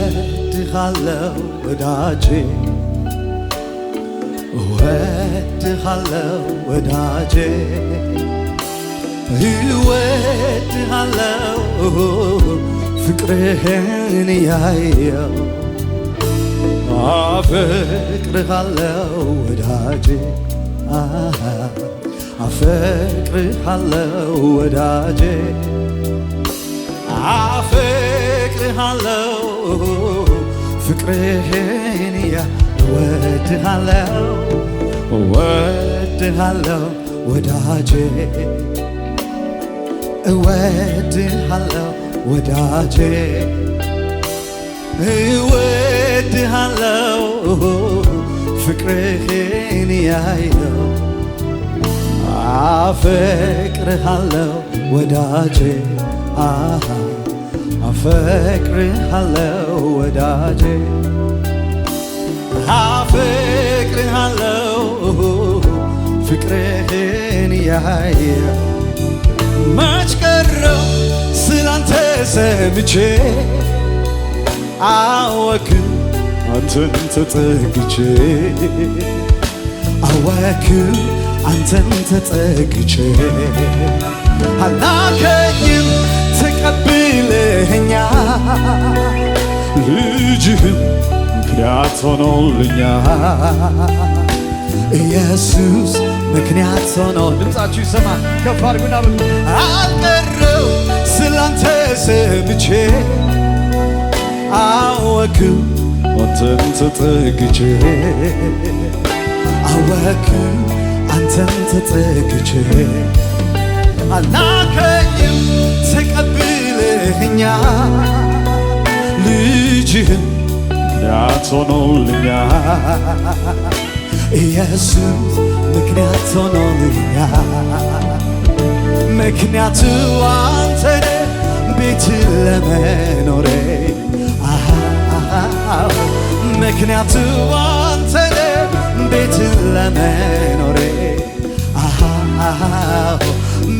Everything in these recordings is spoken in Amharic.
እወድሃለሁ ወዳጄ እወድሃለሁ ወዳጄ እወድሃለሁ ፍቅርህን ያየው አፈቅርሃለሁ ወዳጄ አፈቅርሃለሁ ወዳጄ አፈቅርሃለሁ ፍቅርህን እወድሃለሁ እወድሃለሁ ወዳጄ እወድሃለሁ ወዳጄ እወድሃለሁ ፍቅርህን ያየው አፈቅርሃለሁ ወዳጄ አፈቅርሃለሁ ወዳጄ አፈቅርሃለሁ ፍቅርህን ያየው መች ቀረው ስላንተ ሰምቼ አወክው አንተን ተጠግቼ አወክው አንተን ተጠግቼ አላከኝም ተቀብለኸኛል ልጅህም ምክንያት ሆኖልኛል ኢየሱስ ምክንያት ሆኖ ድምፃችሁ ይሰማ ከፍ አድርጉና በሉ አልቀረው ስላንተ ሰምቼ አወክው አንተን ተጠግቼ አወክው አንተን ተጠግቼ አላከኝም ተቀብለኸኛል ልጅህም ምክንያት ሆኖልኛል ኢየሱስ ምክንያት ሆኖልኛል ምክንያቱ አንተነ ቤት ለመኖሬ ምክንያቱ አንተነ ቤት ለመኖሬ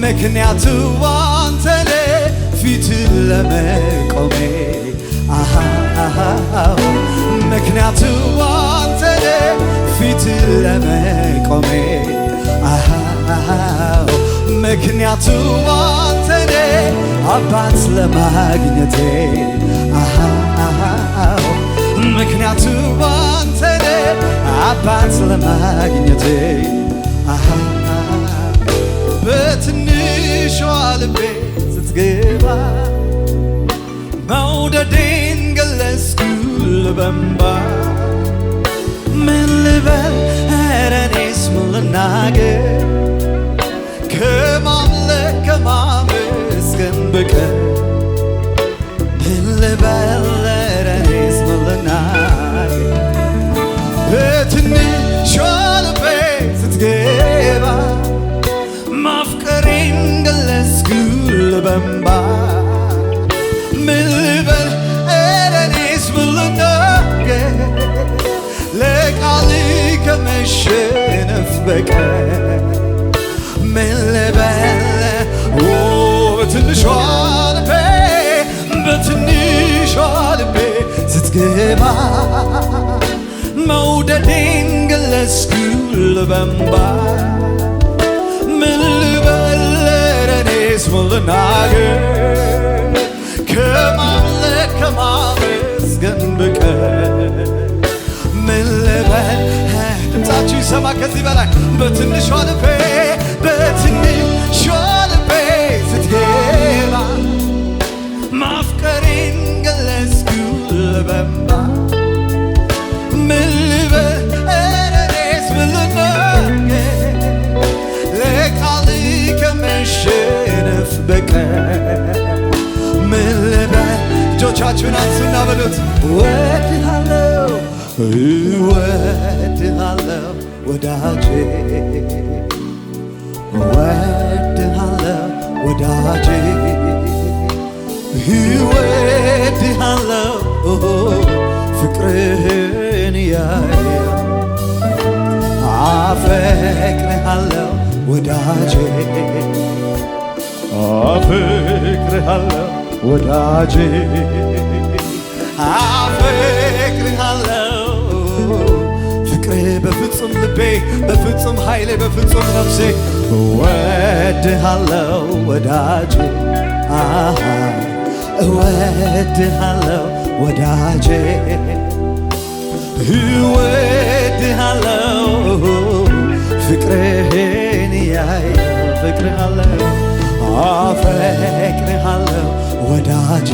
ምክንያቱ አንተነ ፊት ለመቆሜ ምክንያቱ አንተነ ፊት ለመቆሜ ምክንያቱ አንተነ አባት ለማግኘቴ ምክንያቱ አንተነ አባት ለማግኘቴ በትንሿ ልቤ ስትገባ መውደዴን ገለጽኩ በእንባ ምን ልበል ኧረ እኔስ ምን ልናገር ከማምለክ ከማመስገን በቀር ምን ልበል ኧረ እኔስ ምን ልናገር በትንሿ ልቤ ስትገባ ማፍቀሬን ገለጽኩ በእንባ ምን ልበል ኧረ እኔስ ምን ልናገር ለቃልህ ከመሸነፍ በቀር ምን ልበል በትንሿ ልቤ ስትገባ መውደዴን ገለጽኩ በእንባ ምን ልበል ኧረ እኔስ ምን ልናገር ከማምለክ ከማመስገን በቀር ምን ልበል ድምፃችሁ ይሰማ ከዚህ በላይ በትንሿ ልቤ ስትገባ ማፍቀሬን ገለጽኩ በእንባ ምን ልበል ኧረ እኔስ ምን ልናገር ለቃልህ ከመሸነፍ በቀር ምን ልበል እጆቻችሁን አንሱና በሉት እወድሃለሁ እወድሃለሁ ወዳጄ እወድሃለሁ ወዳጄ እወድሃለሁ ፍቅርህን ያየው አፈቅርሃለሁ ወዳጄ አፈቅርሃለሁ ወዳጄ አፈቅርሃለሁ ፍቅርህ በፍጹም ልቤ በፍጹም ኃይሌ በፍጹም ነፍሴ እወድሃለሁ ወዳጄ እወድሃለሁ ወዳጄ እወድሃለሁ ፍቅርህን ያየው ፍቅርሃለሁ አፈቅርሃለሁ ወዳጄ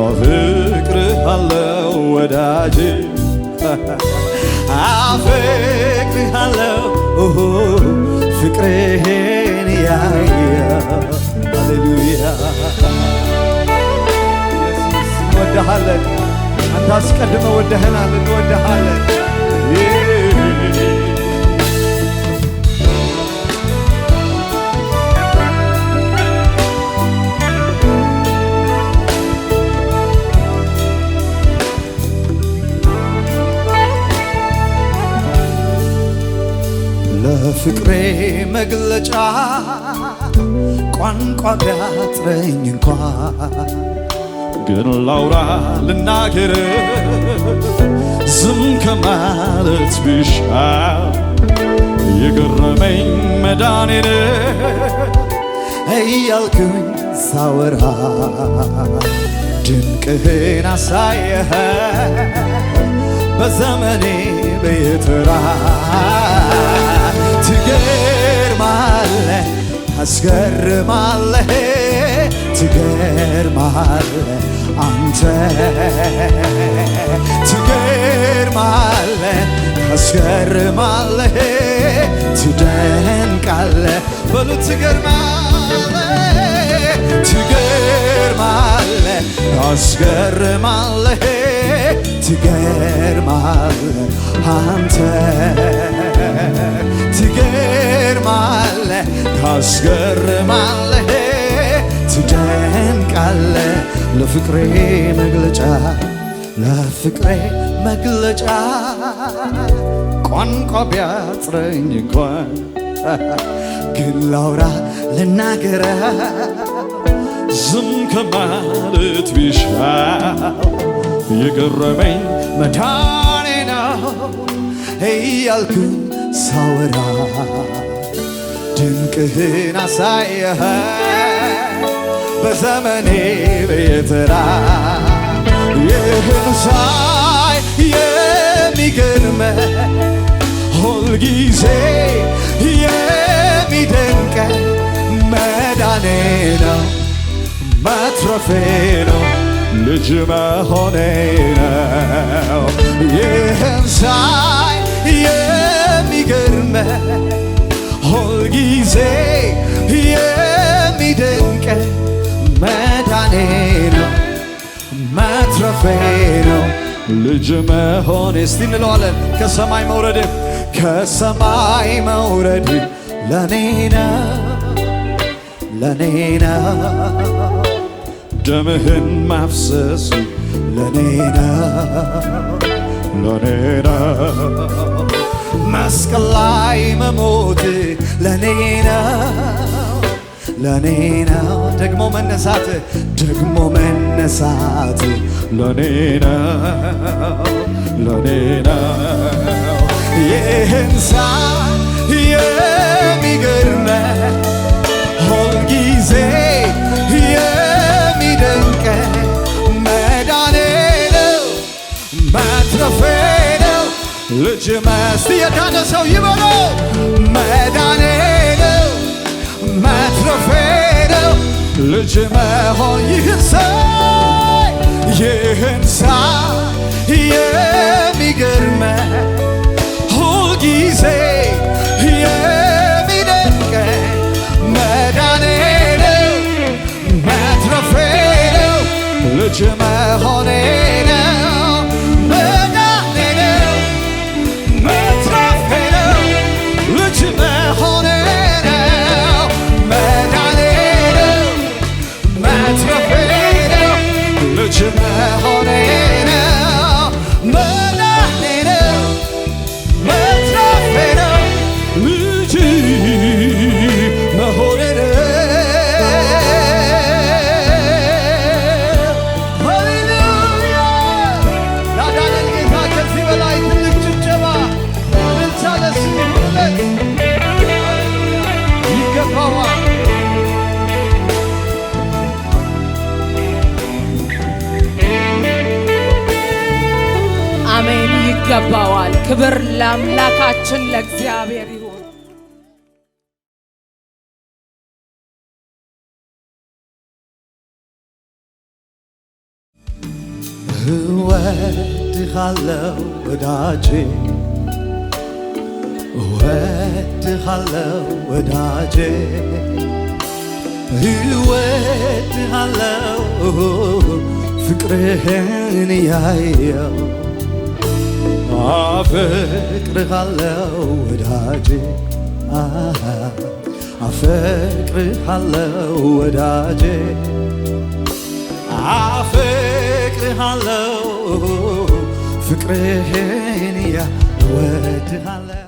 አፈቅርሃለሁ ወዳጄ አፈቅርሃለሁ ፍቅርህን ያየው ሃሌሉያ ኢየሱስ እንወድሃለን አንተ አስቀድመህ ወደኸናል እንወድሃለን ለፍቅሬ መግለጫ ቋንቋ ቢያጥረኝ እንኳን ግን ላውራ ልናገር ዝም ከማለት ቢሻል የገረመኝ መዳኔን እያልኩኝ ሳወራ ድንቅህን አሳየህ በዘመኔ በየተራ ትገርማለህ ታስገርማለህ ትገርማለህ አንተ ትገርማለህ ታስገርማለህ ትደንቃለህ በሉ ትገርማለህ ትገርማለህ ታስገርማለህ ትገርማለህ አንተ ትገርማለህ ታስገርማለህ ትደንቃለህ ለፍቅሬ መግለጫ ቋንቋ ቢያጥረኝ እንኳን ግን ላውራ ልናገር ዝም ከማለት ቢሻል የገረመኝ መዳኔ ነው እያልኩኝ ሳወራ ድንቅህን አሳየህ በዘመኔ በየተራ ይህን ሳይ የሚገርመኝ ሁልጊዜ የሚደንቀኝ መዳኔ ነው መትረፌ ነው ልጅ መሆኔ ነው ይህን ሳይ የሚገርመኝ ሁልጊዜ የሚደንቀኝ መዳኔ ነው መትረፌ ነው ልጅ መሆኔ እስቲ እንለዋለን ከሰማይ መውረድ ለኔ ነው ደምህን ማፍሰሱ ለኔ ነው መስቀል ላይ መሞት ለኔ ነው ደግሞ መነሳት ለኔ ነው ይህን ሳይ የሚገርመኝ ሁልጊዜ የሚደንቀኝ መዳኔ ነው መትረፌ ነው ልጅ መስት የዳነ ሰው ይበለው መዳኔ ነው መትረፌ ነው ልጅ መሆን ይህን ሳይ የሚገርመኝ ሁልጊዜ የሚደንቀኝ መዳኔ ነው መትረፌ ነው ልጅ መሆኔ ነው መዳኔ ነው መትረፌ ነው ልጅ መሆኔ ነው ይገባዋል። ክብር ለአምላካችን ለእግዚአብሔር ይሁን። እወድሃለሁ ወዳጄ እወድሃለሁ ወዳጄ እወድሃለሁ ፍቅርህን ያየው አፈቅርሃለሁ ወዳጄ አፈቅርሃለሁ ወዳጄ አፈቅርሃለሁ ፍቅርህን ያየው እወድሃለሁ